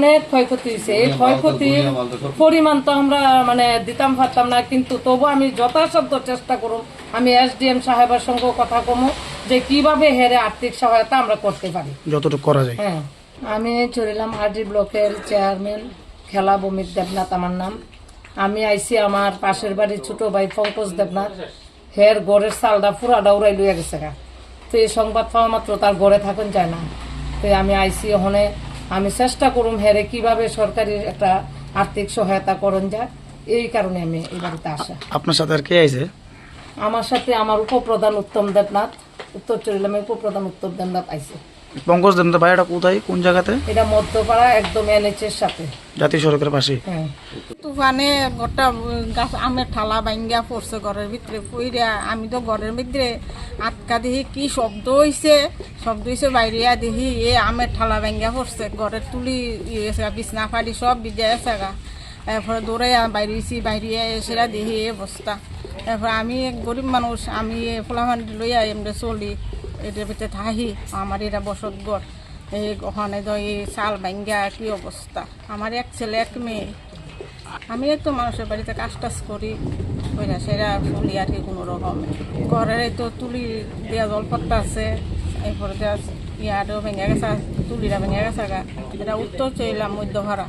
অনেক ক্ষয়ক্ষতি হয়েছে। এই ক্ষয়ক্ষতির পরিমাণ তো আমরা মানে দিতাম পারতাম না, কিন্তু তবু আমি যথাসাধ্য চেষ্টা করব। আমি SDM সাহেবের সঙ্গে কথা কমু যে কিভাবে হেরে আর্থিক সহায়তা আমরা করতে পারি, যতটুকু করা যায়। হ্যাঁ। আমি চরিলাম হাজি ব্লকের চেয়ারম্যান খেলা ভূমিক দেবনাথ আমার নাম। আমি আইসি আমার পাশের বাড়ির ছোট ভাই পঙ্কজ দেবনাথ, হের গড়ের চালটা পুরাটা উড়াই লইয়া গেছে গা। তো এই সংবাদ পাওয়া মাত্র তার গড়ে থাকুন যায় না। তো আমি আইসি ওখানে আমি চেষ্টা করুম হেরে কিভাবে সরকারি একটা আর্থিক সহায়তা করণ যায়, এই কারণে আমি এই বাড়িতে আসা। আপনার সাথে আর কে আইছে? আমার সাথে আমার উপপ্রধান উত্তম দেবনাথ, উত্তর চরিলামের উপপ্রধান উত্তম দেবনাথ আইসে। পঙ্কজ দেবনাথ বাড়িটা কোথায়, কোন জায়গাতে? এটা মধ্যপাড়া, একদম NH এর সাথে, জাতীয় সড়কের পাশে। হ্যাঁ। তুফানে গোটা গাছ আমের ঠালা ভাঙ্গা পড়ছে ঘরের ভিতরে পইরা। আমি তো ঘরের ভিতরে আটকা দেখি কি শব্দ হয়েছে বাইরিয়া দেখি এ আমের ঠালা ভাঙ্গা পড়ছে, ঘরের তুলি বিছনা ফাড়ি সব ভিজে গেছে গা। এরপরে দৌড়ে বাইরিয়া এসেরা দেখি এ অবস্থা। এরপরে আমি গরিব মানুষ, আমি ফলাফান লইয়া এমনি চলি, এটার ভিতরে থাকি। আমার এটা বসত ঘর, এই ওখানে তো এই চাল ভাঙ্গা কি অবস্থা। আমার এক ছেলে এক মেয়ে। আমি তো মানুষের বাড়িতে কাজ টাজ করি, ওইটা সেরা চলি আর কি কোনো রকমে। ঘরের তো তুলি দেওয়া জলপট্টা আছে, এরপরে দেওয়া ইয়ারও ভেঙে গেছে, তুলিরা ভেঙে গেছে গা। এটা উত্তর চইলাম মধ্যভাড়া।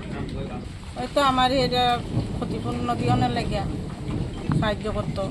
হয়তো আমার এটা ক্ষতিপূর্ণ দিওনের লাগিয়া সাহায্য করতো।